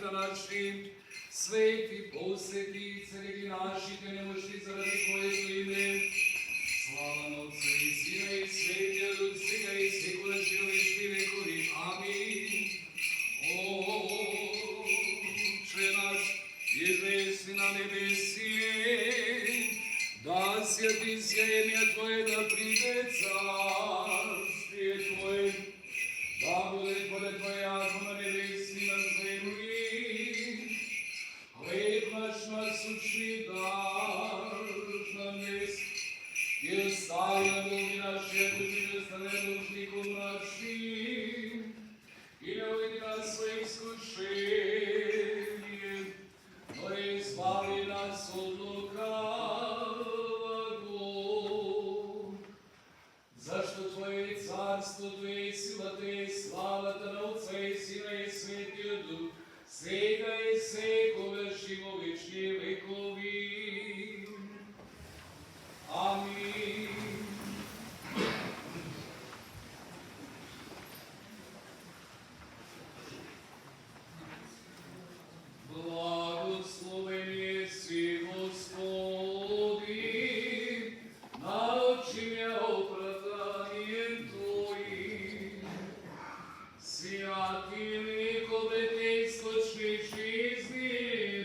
света начни, свети посети, цареги нашите немощи заради Твоето име. Слава на Отца и Сина и Светия Дух, сега и секогаш и во вечни векови. Амин. Отче наш, известни на небесие, да святися имя Твое, да приде царствие Твое, да буде воля Твоя, ако на небеси на земли. Хлеб наш насущный дашь нам днес, и остави на долги наши, ако ти не стане должником нашим, и не уведи нас во искушение, но избави нас от лукавого. Зашто Твое е царство, Твое е силата и славата на Отца и Сина и Светия Дух, сега и секогаш и во вечни векови. Амин. Благословен еси, Господи, научи ме оправданием Твоим. Святи векове Те источник жизни,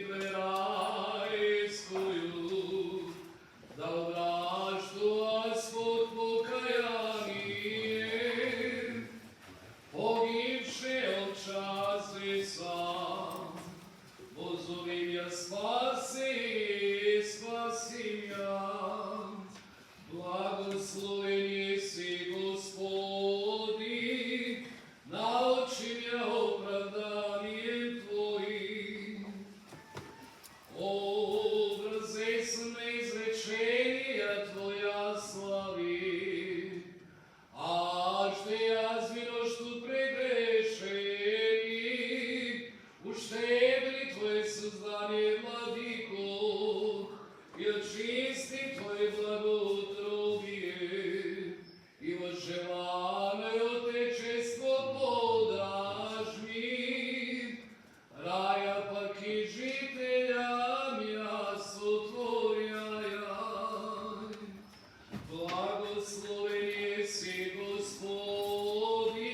две райскую, да обращу под покаяние, погибше от часы сам, позови меня спаси, спаси меня. Благословен еси, Господи, научи меня оправданием Твоим. Образесне изречения Твоя слави, аж те аз виношто прегрешени, ущебли Твое создание, Владико, и очисти Твое благоутробие, и возжеланное Отечество подашь ми, рая пак и жителям я сотворяй. Благословен еси, Господи,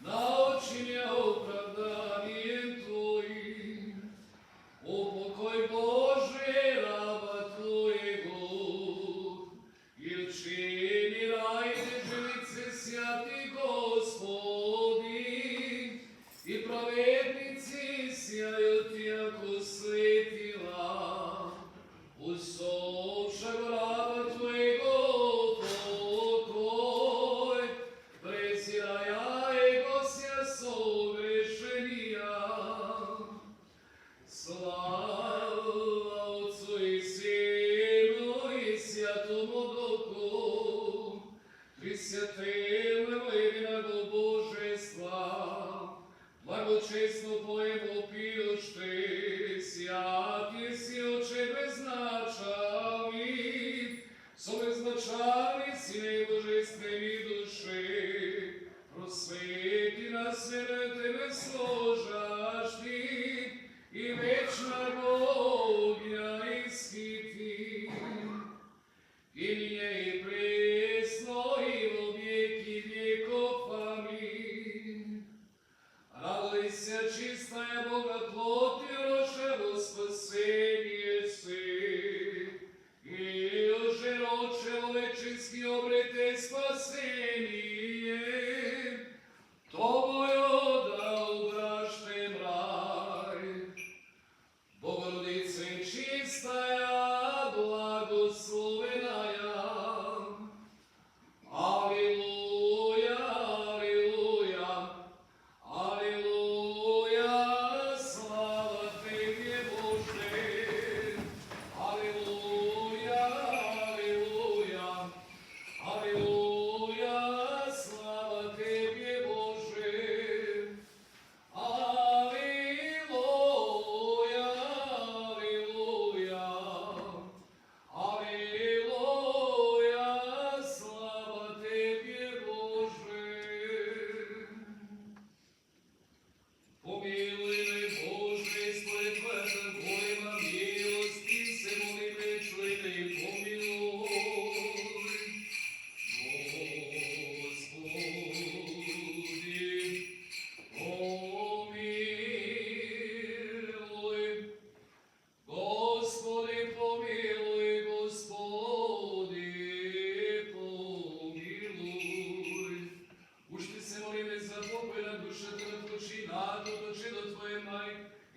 научи меня оправданием Твоим. Упокой, Боже, раба Твоего, и учини райне живице святи Господи, и праведници сяют яко светила. Усопшего раба Твоего покой, презирая его ся согрешения. Слава Отцу и Сыну и Святому Духу, Пресвятому единого Божества, благочестно поему пиюще, святи си Отче безначални, со безначални Сине и божествени души, просвети нас светете сложащи, и вечна огня исхити. И нине и пресно, и во веки веков. Амин. Радуйся, чистая Бога плоть, и роже во спасение си, и уже род человеческий обрете спасение, Тобою да обращем рай. Богородица чистая, благословенная, Аллилуйя, Аллилуйя, Аллилуйя, слава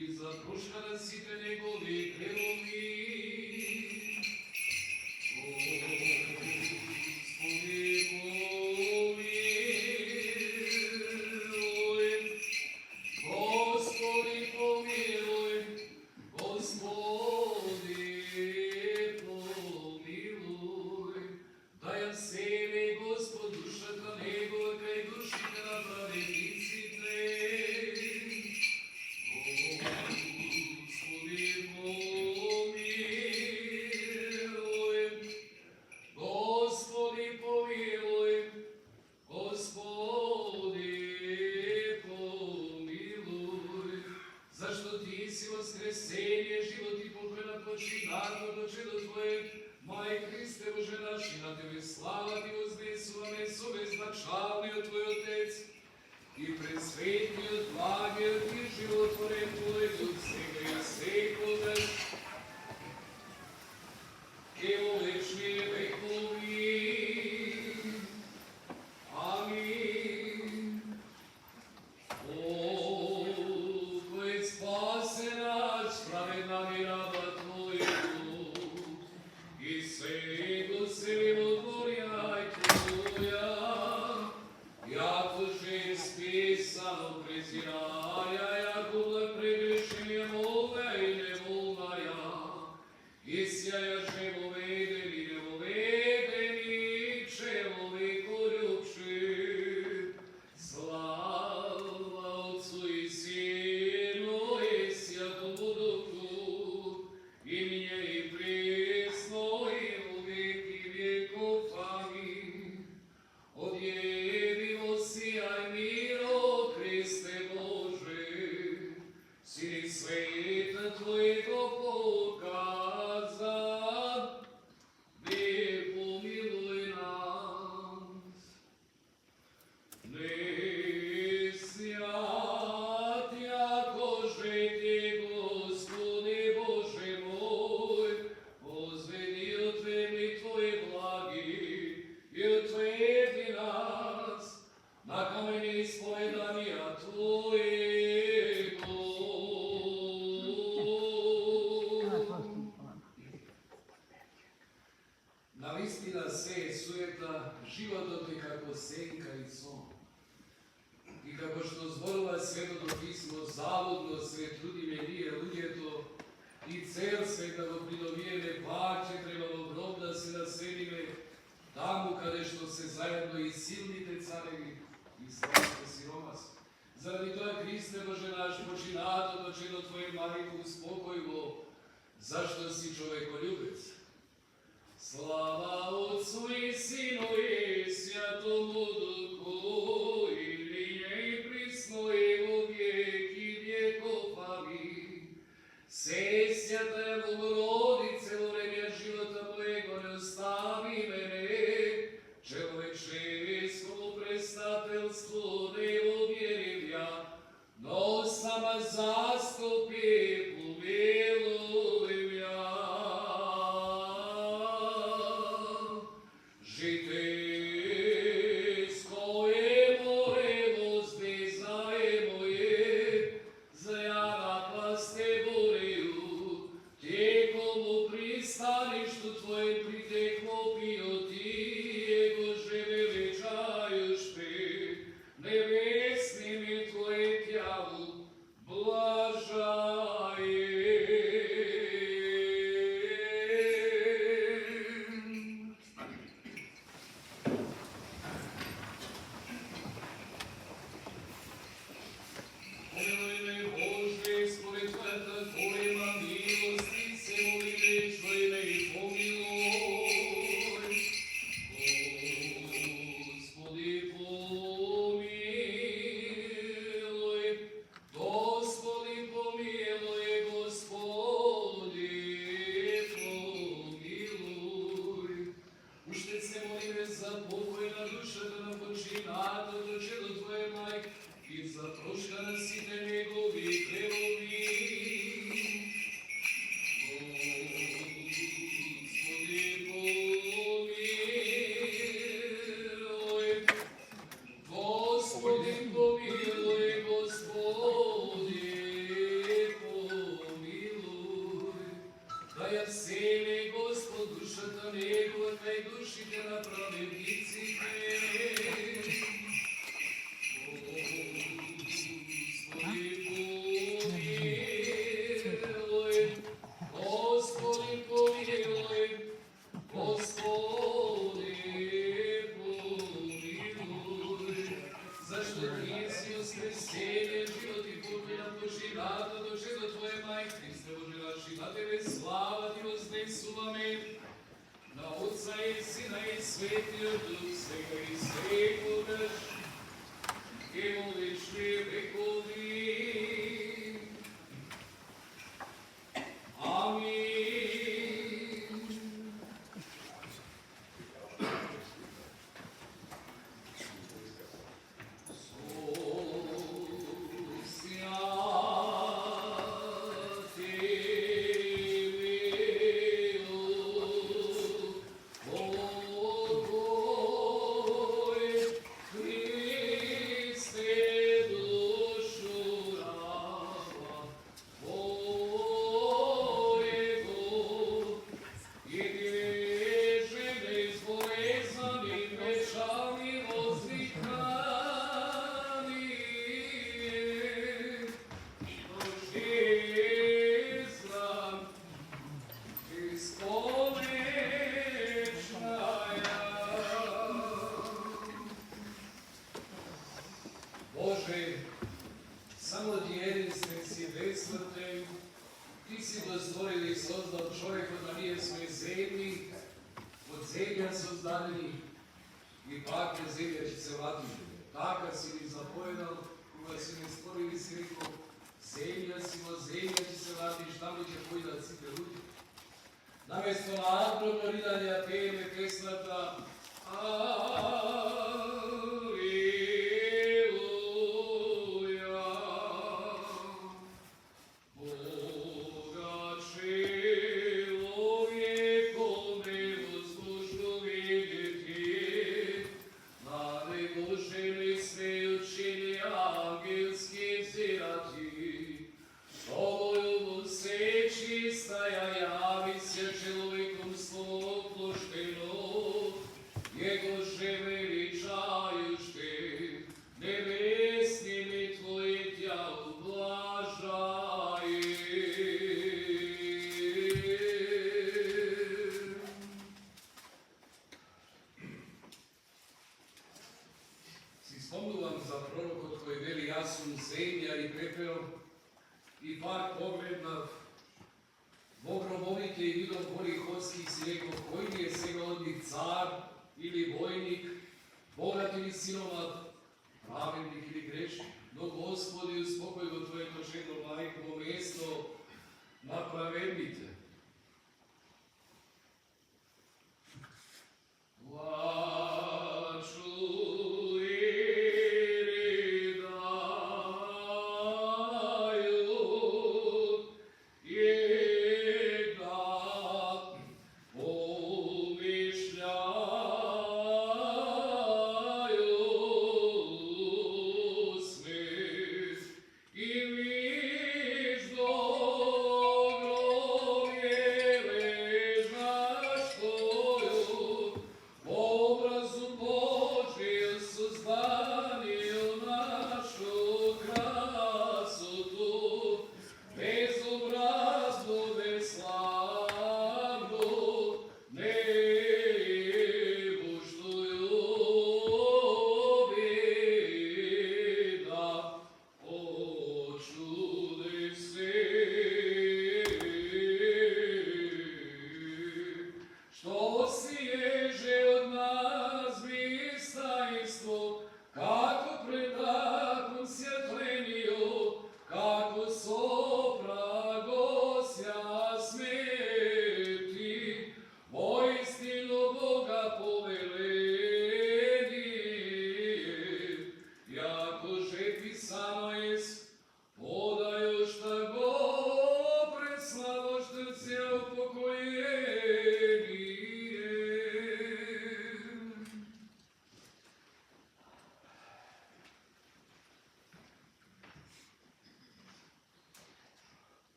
и запрушка на сите негови крилови. Блажай и Христе Боже наши, на Тебе слава Ти вознесуваме, на Отца и Сина и Светиот Дух, сега и секогаш, и во вечни векови. Амин. Наместо на агромно ридање пееме песната Алелуја. Бога човеком невозможно видети, на него жени све учени ангелски взирати. Собою се чистая јави се човеком слово плоштено, Jego же величајуште, небесними Твои тя ублажае. Си спомнувам за пророкот кој вели јас сум земја и пепел, и пак погледнав во гробовите и видов горихоски и си реков, кој ли е сега од нив цар или војник, богат или синоват, праведник или грешник? Но Господи, успокој го Твоето чедо мајко во место на праведните. Glory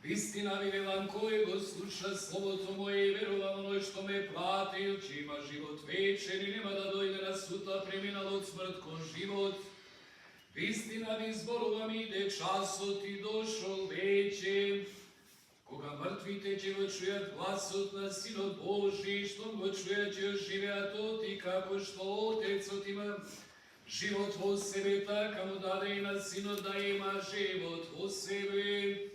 Вистина ви велам, кој го слуша словото мое и верува оној што ме пратил, че има живот вечен и нема да дојде на суд, а преминал од смрт кон живот. Вистина ви зборувам, иде часот и дошол вече, кога мртвите ќе го чујат гласот на Синот Божи, што го чујат ќе оживеат оти, како што Отецот има живот во себе, така му даде и на Синот да има живот во себе.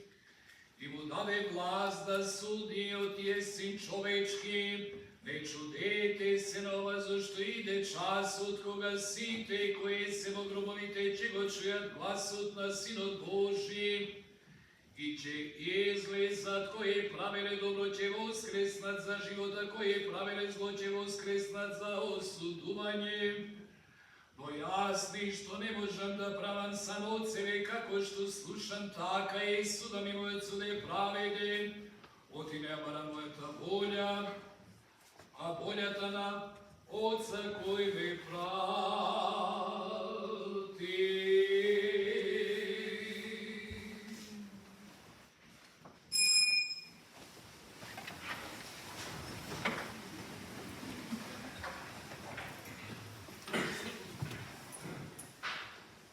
И му даде власт да суди од тие Син човечки. Не чудете се на ова, зашто иде часот кога сите кои се во гробовите ќе го чујат гласот на Синот Божи и ќе излезат, кои правеле добро ќе воскреснат за живота, кои правеле зло ќе воскреснат за осудување. Но јас ништо не можам да правам само од себе, како што слушам, така и судам и мојот суд е праведен. Оти не барам мојата волја, а волјата на Отца кој ме прати.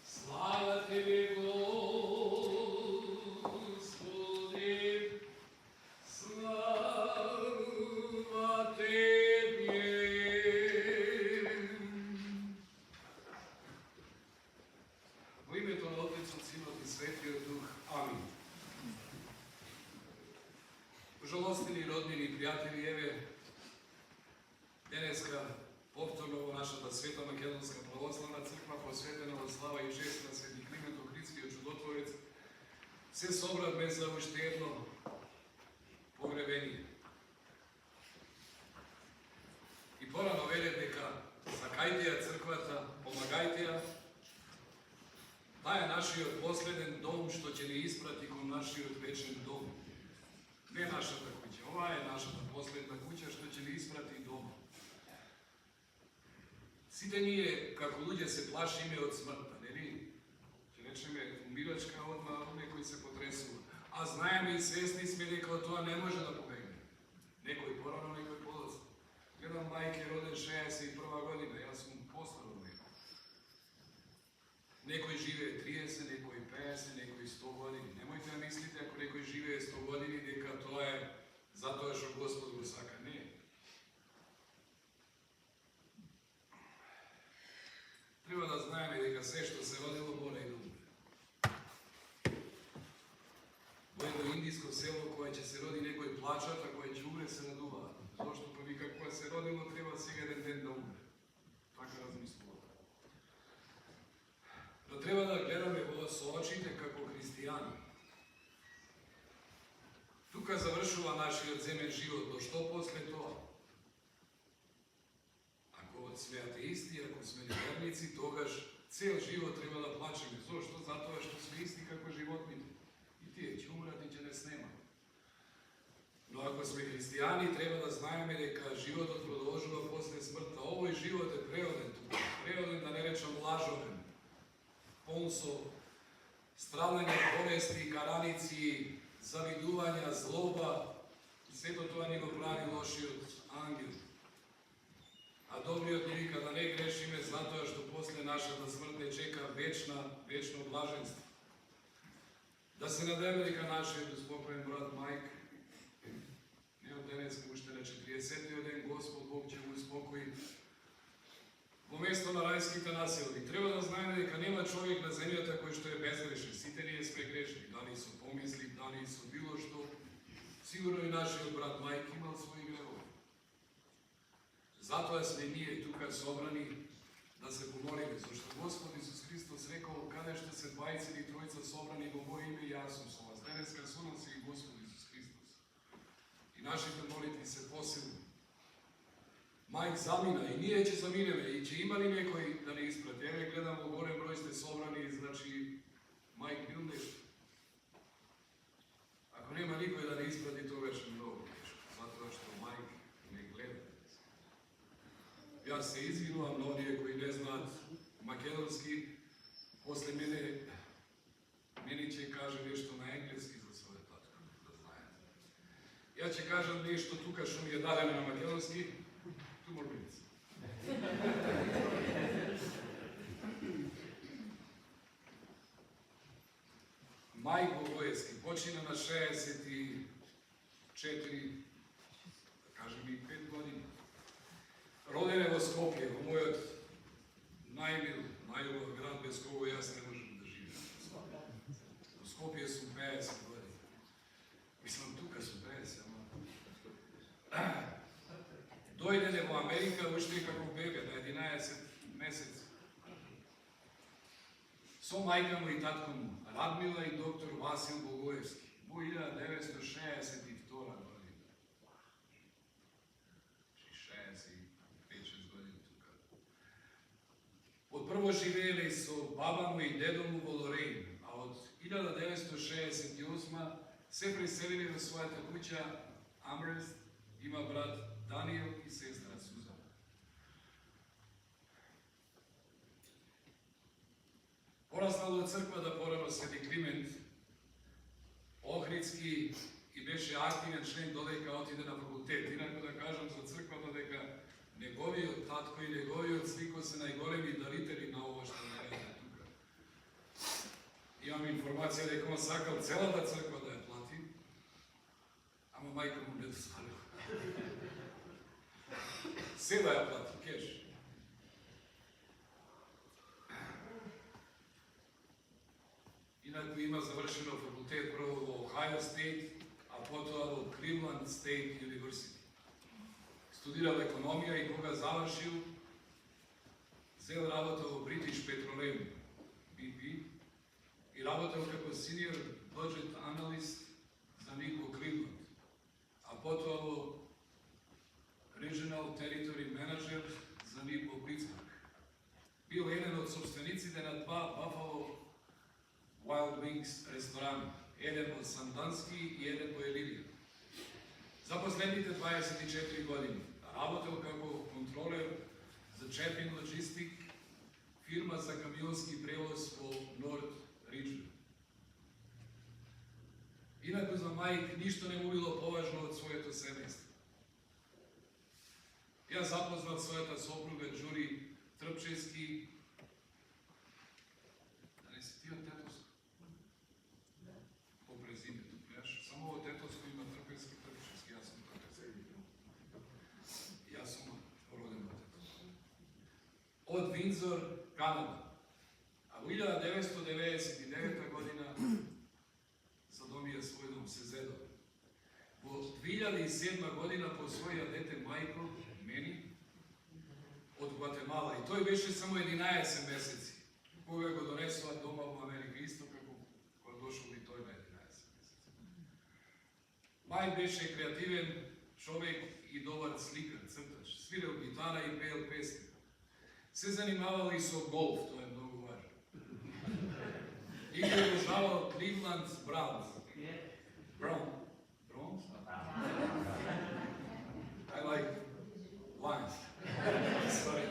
Слава Тебе, Господи, слава Тебе. Во името на Отецот, Синот и Светиот Дух. Амин. Жалостени роднини, пријатели, еве, денеска повторно во нашата Света Македонска православна црква, посветена во слава и чест на Свети Климент Охридскиот чудотворец, се собравме за уште едно погребение. И порано веле дека сакајте ја црквата, помагајте ја. Таа е нашиот последен дом што ќе ни испрати кон нашиот вечен дом. Не нашата куќа, ова е нашата последна куќа што ќе ни испрати дома. Сите ние, како луѓе, се плашиме од смртта, нели? Ќе речеме, умирачка одма, некој се потресува. А знаеме и свесни сме дека од тоа не може да побегне. Некој порано, некој подоцна. Гледам мајке роден 61 година, јас сум постар од него. Некој живее 30, некој 50, некој 100 години. Немојте да мислите, ако некој живее 100 години, дека тоа е затоа што Господ го сака. Не. Треба да знаеме дека се што се родило мора и да умре. Во едно индиско село кое ќе се роди некој плачат, а кое ќе умре се радуваат. Зошто па вика кога се родило треба сега еден ден да умре. Така размислува. Но треба да гледаме во со очите како христијани. Тука завршува нашиот земен живот, но што после тоа? Ако сме атеисти, ако сме неверници, тогаш цел живот треба да плачеме. Зошто? Затоа што сме исти како животните. И тие ќе умрат и ќе не снема. Но ако сме христијани, треба да знаеме дека животот продолжува после смртта. Овој живот е преоден тука. Преоден, да не речам лажовен. Полн со страдање, болести, караници, завидувања, злоба. И сето тоа ни го прави лошиот ангел. А добриот ни вика да не грешиме, затоа што после нашата смрт не чека вечно блаженство. Да се надеме дека нашиот успокоен брат Мајк, не од денеска, уште на 40-тиот ден, Господ Бог ќе го успокои во место на рајските населби. Треба да знаеме дека нема човек на земјата кој што е безгрешен. Сите ние сме грешни, дали со помисли, дали со било што. Сигурно и нашиот брат Мајк имал своји гревови. Затоа сме ние тука собрани да се помолиме, зашто Господ Исус Христос рекол, каде што се двајца или тројца собрани во моје име, јас сум со вас. Денеска со нас и Господ Исус Христос. И нашите молитви се посилни. Мајк замина и ние ќе заминеме и ќе има ли некој да не испрати. Еве гледам во голем број сте собрани, значи Мајк бил нешто. Ако нема никој да не испрати, тогаш е многу тешко, затоа што Мајк не гледа. Јас се извинувам на оние кои не знаат македонски, после мене ќе каже нешто на енглески за својот татко. Ја ќе кажам нешто тука што ми е дадено на македонски. Two more minutes. Мај Богоевски почина на 64, кажем и 5 години. Роден е во Скопје, во мојот најмил, најубав град без кого јас не можам да живеам. Во Скопје сум 50 години. Мислам, тука сум 50, ама... Дојдене во Америка уште како бебе, на 11 месец. Со мајка му и татко му, Радмила и доктор Васил Богоевски, во 1962 година. 65-6 години тука. Од прво живееле со баба му и дедо му во Лорејн, а од 1968 се преселили во својата куќа Амрест, има брат Даниел и сестра Сузана. Пораснал од црквата порано Свети Климент Охридски и беше активен член додека отиде на факултет. Инаку да кажам за црквата дека неговиот татко и неговиот слико се најголеми дарители на ова што не е тука. Имам информација дека он сакал целата црква да ја плати, ама мајка му не дозволила. Се да ја плати, кеш. Инаку има завршено факултет прво во Ohio State, а потоа во Cleveland State University. Студирал економија и кога завршил, зел работа во British Petroleum, BP, и работел како senior budget analyst за нив во Cleveland, а потоа во Regional Territory Manager за нив во Питсбург. Бил еден од собствениците на 2 Buffalo Wild Wings ресторани, еден во Сандански и еден во Елилија. За последните 24 години работел како контролер за Chapin Logistic, фирма за камионски превоз во Норд Риджвен. Инаку за мајк ништо не му било поважно од своето семејство. Ја запознат својата сопруга Джури Трпчевски. Дали си ти од Тетовско? По презимето, знаеш? Само во Тетовско има Трпчевски, јас сум Трпчевски. Јас сум роден во Тетовско. Од Виндзор, Канада. А во 1999 година задомија свој дом, се зедо. Во 2007 година по своја дете мајко, мени, од Гватемала. И тој беше само 11 месеци, кога го донесува дома во Америка, исто како кога дошол и тој на 11 месеци. Мај беше креативен човек и добар сликар, цртач, свирел гитара и пеел песни. Се занимавал и со голф, тоа е многу важно. И го обожавал Cleveland Browns. Browns? I like Lions. Sorry.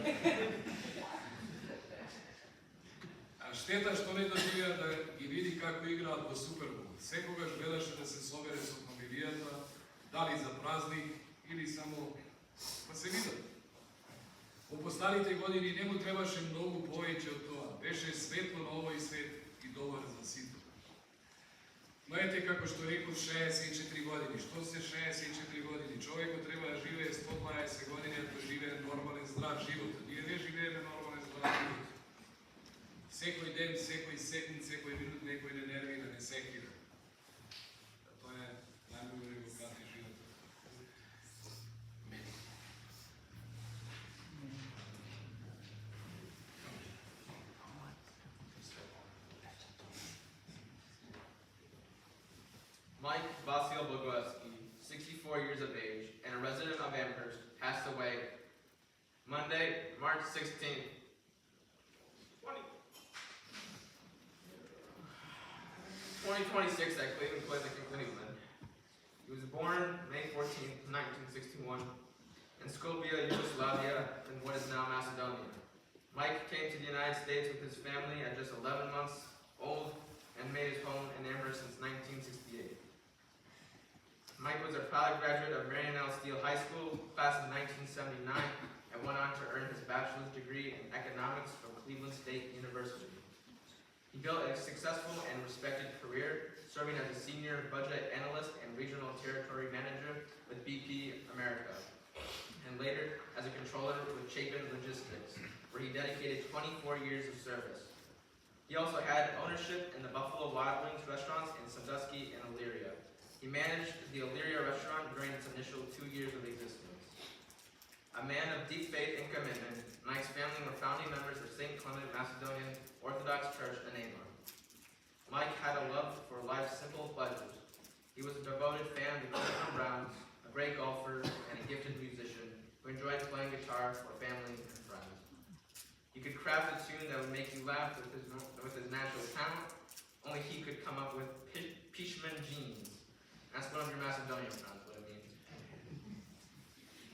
А штета што не доживеа да ги види како играат во Супербол. Секогаш гледаше да се собере со фамилијата, дали за празник или само па се видат. Во постарите години не му требаше многу повеќе од тоа. Беше светло на овој свет и добар за сите. Но ете како што реков 64 години. Што се 64 години? Човекот треба да живее 120 години, да живее нормален здрав живот. Ние не живееме нормален здрав живот. Секој ден, секој секунд, секој минут некој не нервира, не секира. Тоа е најмногу не го прати живот. Mike Vasil Bogoevsky, 64 years of age and a resident of Amherst, passed away Monday, March 16th, 2026 at Cleveland Clinic in Cleveland. He was born May 14th, 1961 in Skopje, Yugoslavia, in what is now Macedonia. Mike came to the United States with his family at just 11 months old and made his home in Amherst since 1968. Mike was a proud graduate of Marion L. Steele High School, class of 1979, and went on to earn his bachelor's degree in economics from Cleveland State University. He built a successful and respected career, serving as a senior budget analyst and regional territory manager with BP America, and later as a controller with Chapin Logistics, where he dedicated 24 years of service. He also had ownership in the Buffalo Wild Wings restaurants in Sandusky and Elyria. He managed the Elyria restaurant during its initial 2 years of existence. A man of deep faith and commitment, Mike's family were founding members of St. Clement Macedonian Orthodox Church in Amon. Mike had a love for life's simple pleasures. He was a devoted fan of the Cleveland Browns, a great golfer, and a gifted musician who enjoyed playing guitar for family and friends. He could craft a tune that would make you laugh with his natural talent. Only he could come up with Pishman jeans. Ask one of your Macedonian friends what it means.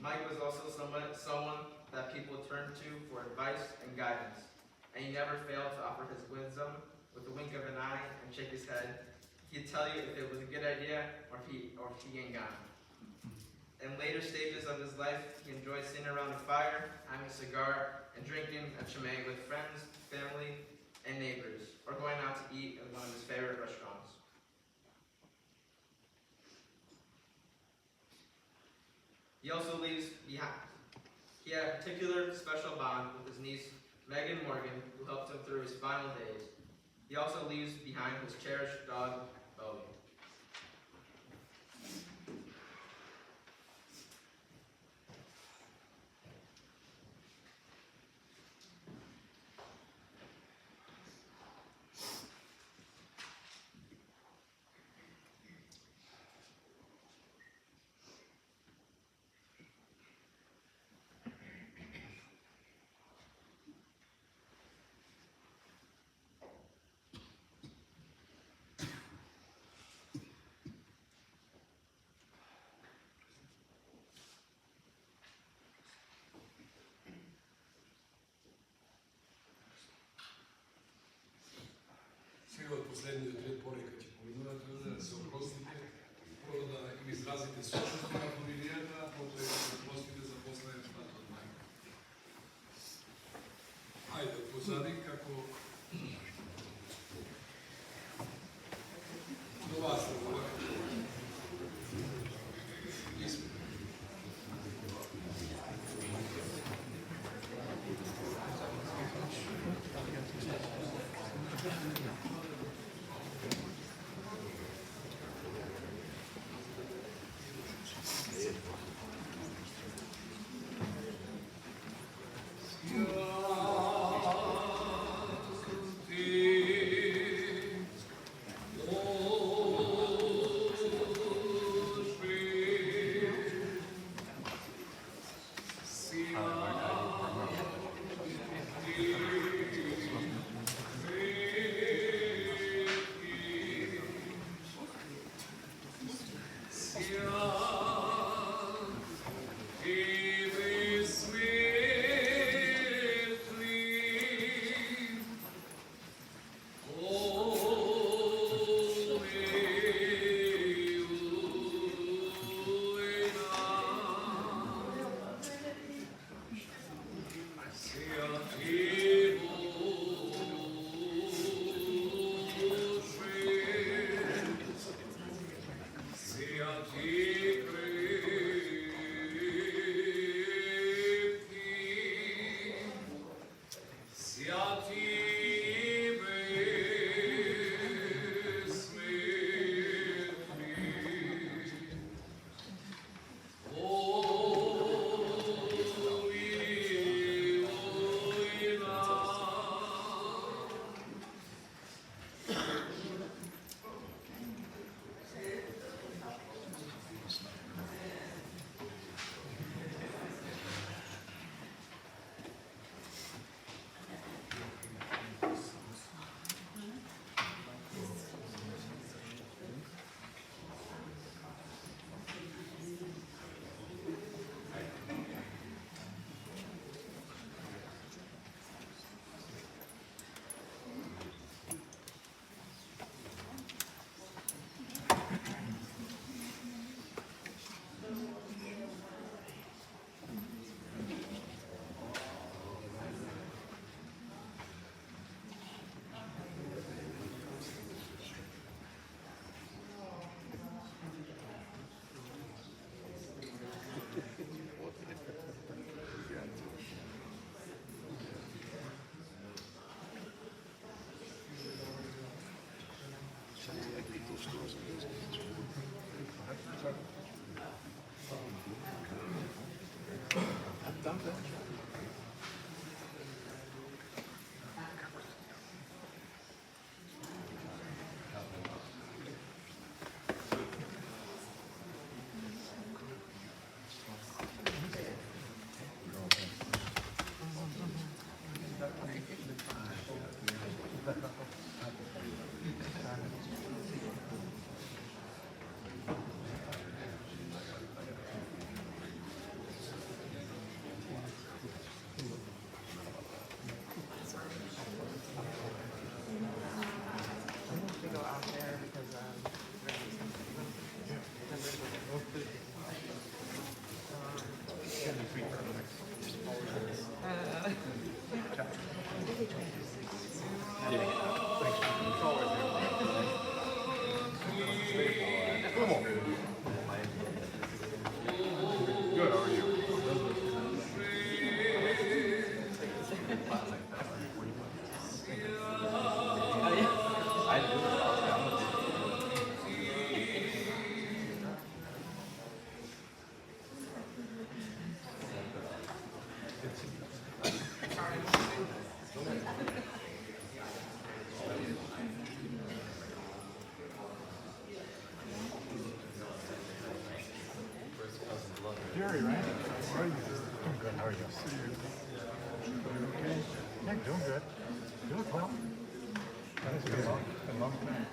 Mike was also someone that people turned to for advice and guidance, and he never failed to offer his wisdom with a wink of an eye and shake his head. He'd tell you if it was a good idea or if he ain't got it. In later stages of his life, he enjoyed sitting around a fire, having a cigar, and drinking a chimay with friends, family, and neighbors, or going out to eat at one of his favorite restaurants. He also leaves behind. He had a particular special bond with his niece, Megan Morgan, who helped him through his final days. He also leaves behind his cherished dog, Bowie. Од последниот ред порека ќе поминувате да се опростите, прво да им изразите сочувство на фамилијата, а потоа да се опростите за последниот од мајка. Ајде, позади како до вас да говорите. Jerry, right? How are you? Doing good. How are you? Okay. Yeah, doing good. You look well. It's been a long time.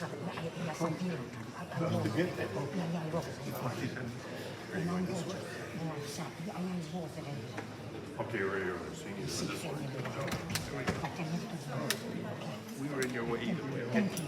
Ja sam bio tamo. Ja i voze. I voze. Okay, right here. We were in your way either way. Thank you.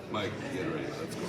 Mike, get ready, let's go.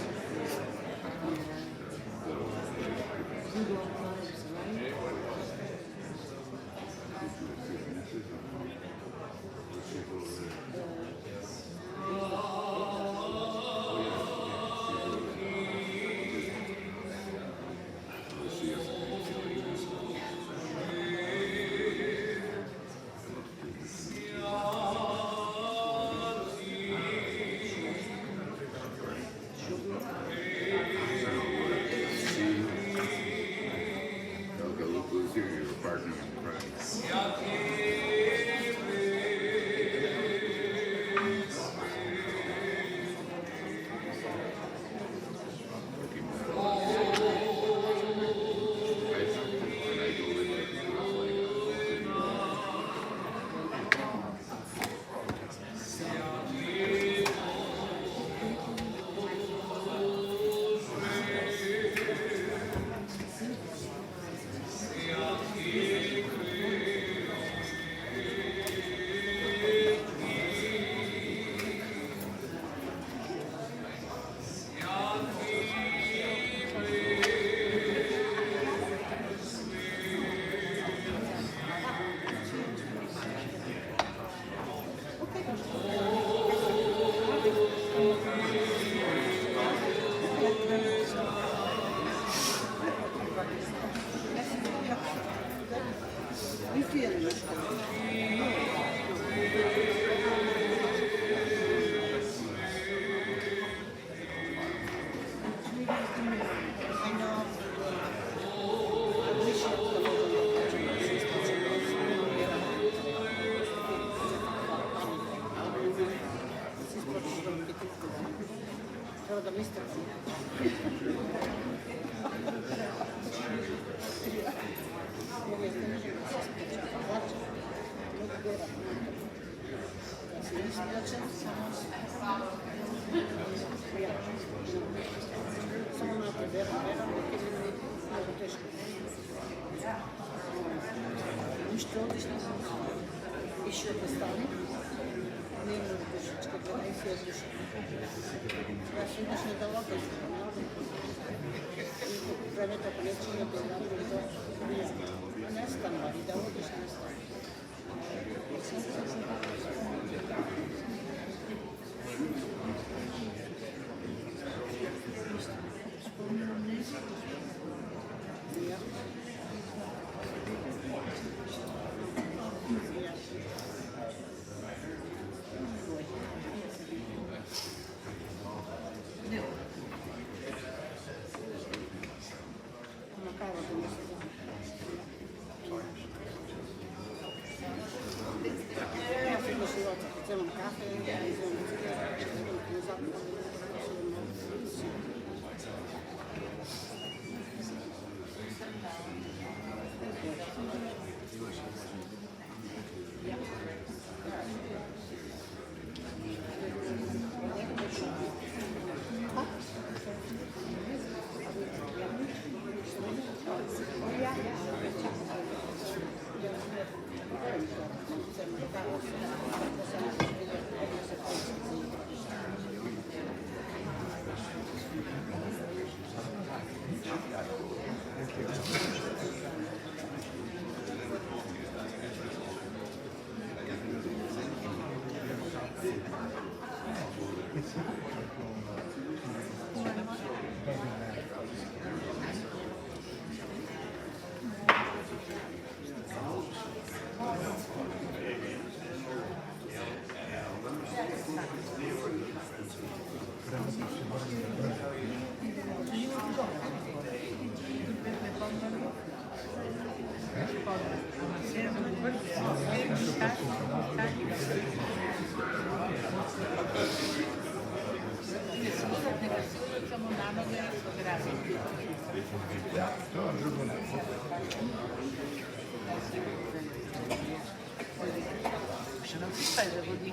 Ще не успее да води.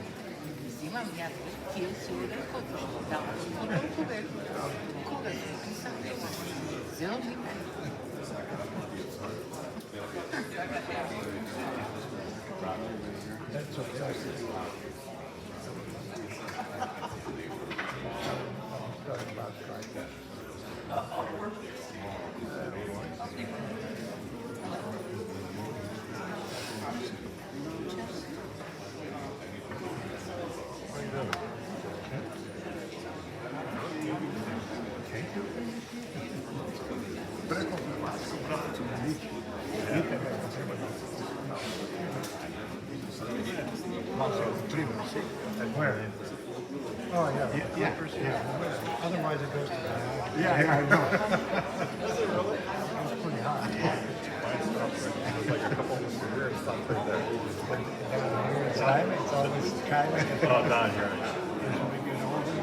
Взимам някой, тия си рекол, да, и толкова кога се писам, взел ми ме. Where? Oh, yeah. Yeah. Otherwise it goes to the Yeah, I know. It's pretty hot. There's like a couple of weird stuff like that. It's always kind of... Oh, down here. As we get older,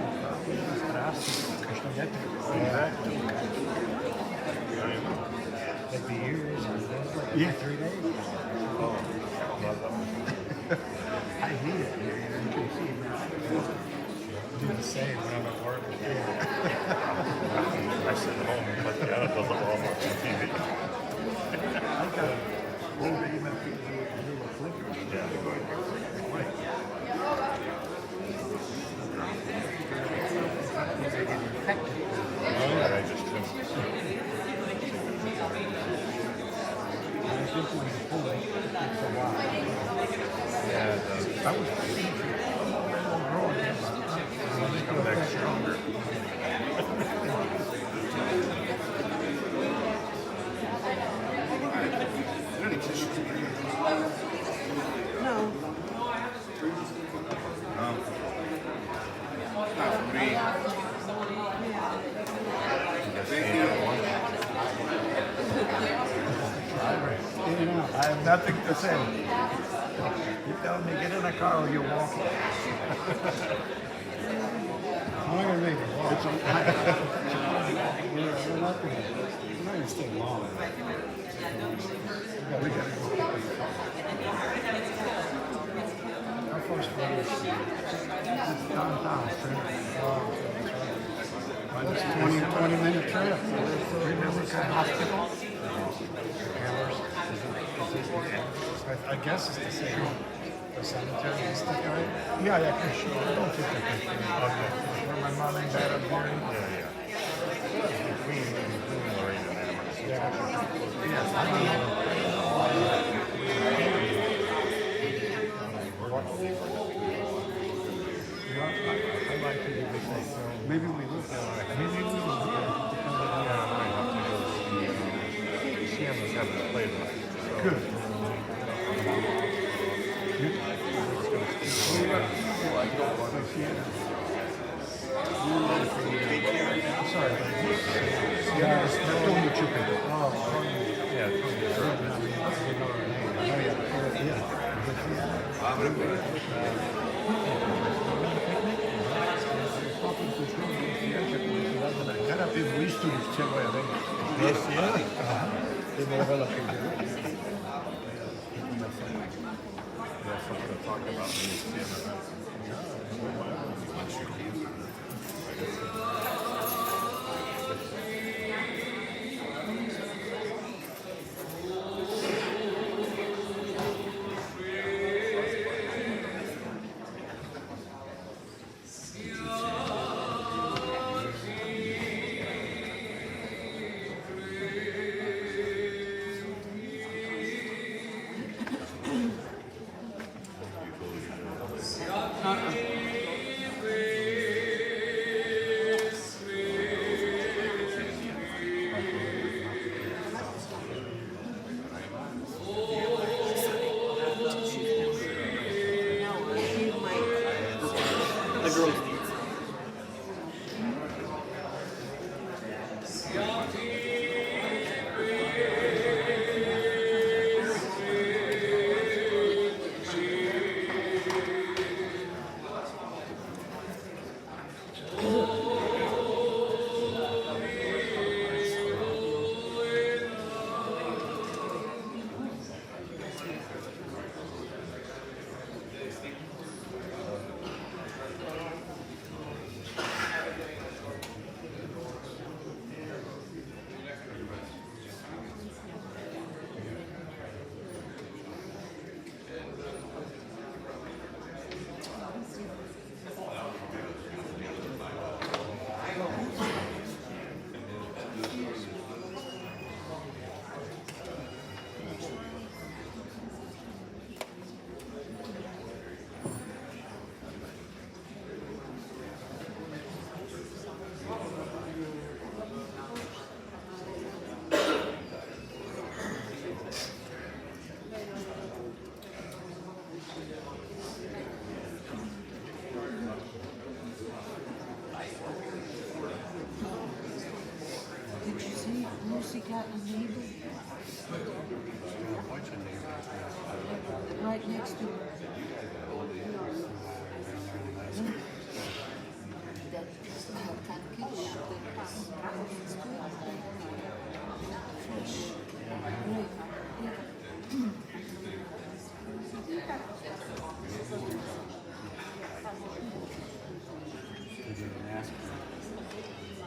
it's drastic, because you get Exactly. Like the years, like 3 days. Oh, I hate it. You can see it now. I do the same when I'm at work. I sit at home and cut the out of the Walmart TV. I got a little even little flickers. Yeah. I just trim. It's a while. Yeah, that was growing. Come back stronger. No. Not for me. I have nothing to say. You tell me get in a car or you're walking. I'm not gonna make it walk. We're not gonna stay long. We gotta go. Our first one is downtown. It's a 20-minute trip. Remember the hospital? I guess it's the same. The cemetery is the guy. Yeah, for sure. I don't think I can. Okay. Where my mom and dad are buried. Between Lorraine and Amherst. Yeah. I don't know. I like to do the same. Maybe we look at it. Maybe we look at it. Sienna's got to play with. Good. I'm sorry. Yeah, it's doing what you can do. Oh, yeah. Era per visto che c'è voi adesso. They never let you do it. That's something to talk about when you see them. Pussycat and Mabel. What's your name? Right next to her. That Turkish, that's right next to it. Fresh. Right. Yeah. Did you even ask her?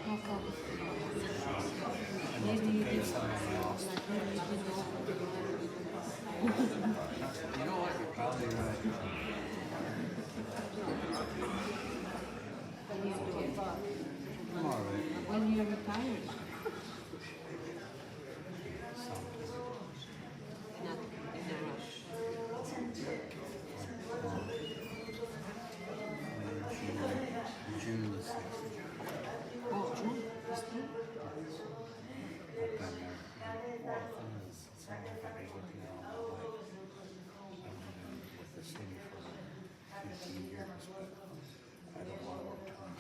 How come? Maybe you did something else. Maybe you didn't open it. You know what? You're probably right. I'm all right. When you're retired. Not in a rush. June the 6th. Oh, June? This June? I've been there. Well, the thing is, it's not like I've been working there all my life. I've been with the city for 15 years, but I don't want to work 27.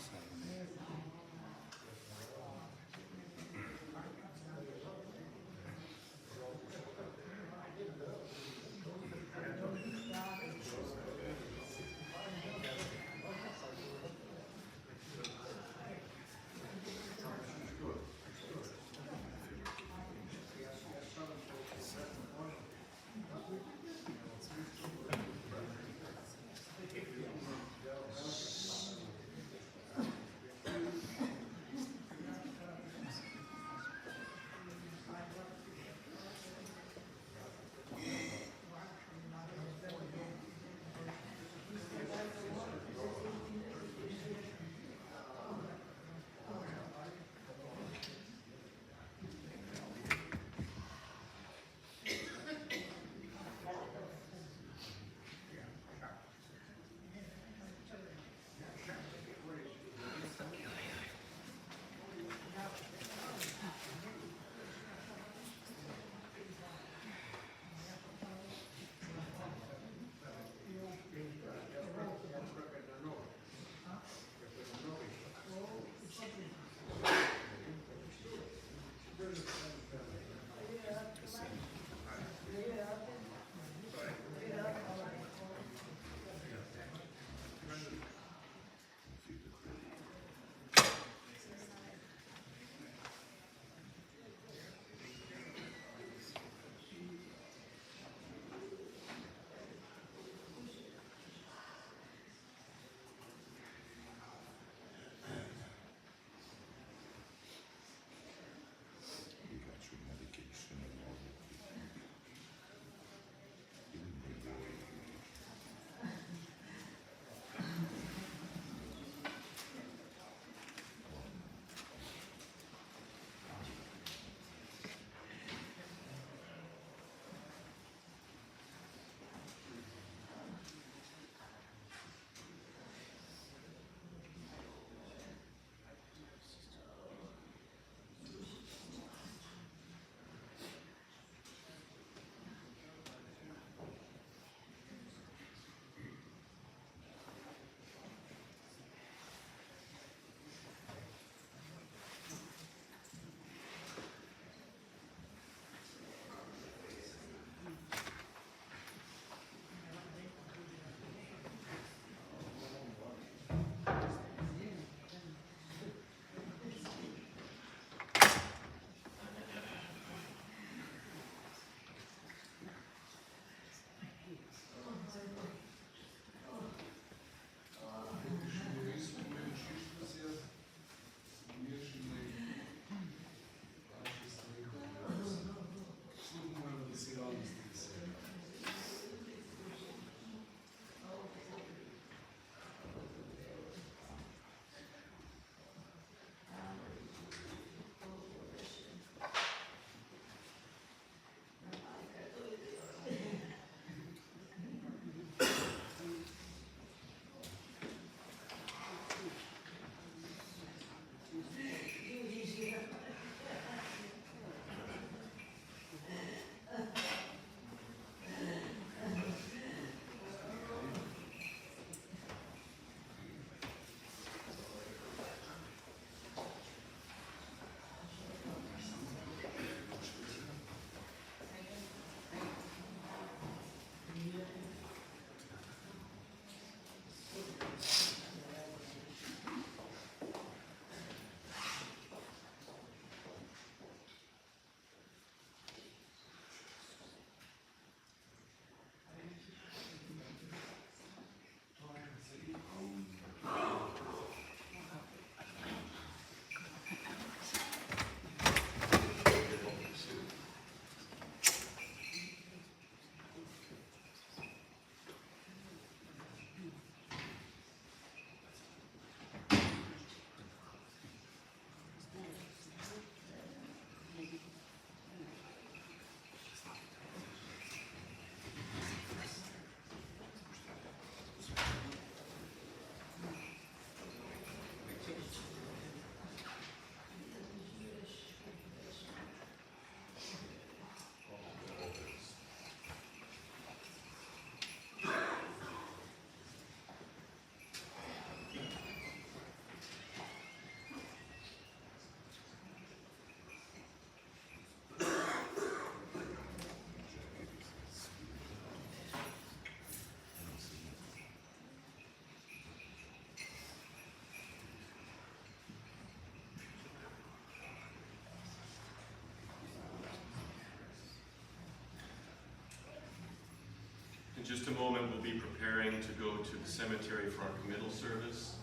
just a moment, we'll be preparing to go to the cemetery for our committal service.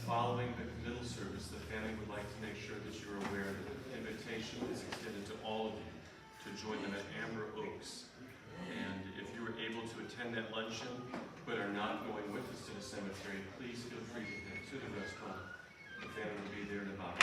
Following the committal service, the family would like to make sure that you're aware that the invitation is extended to all of you to join them at Amber Oaks. And if you were able to attend that luncheon, but are not going with us to the cemetery, please feel free to head to the restaurant. The family will be there in about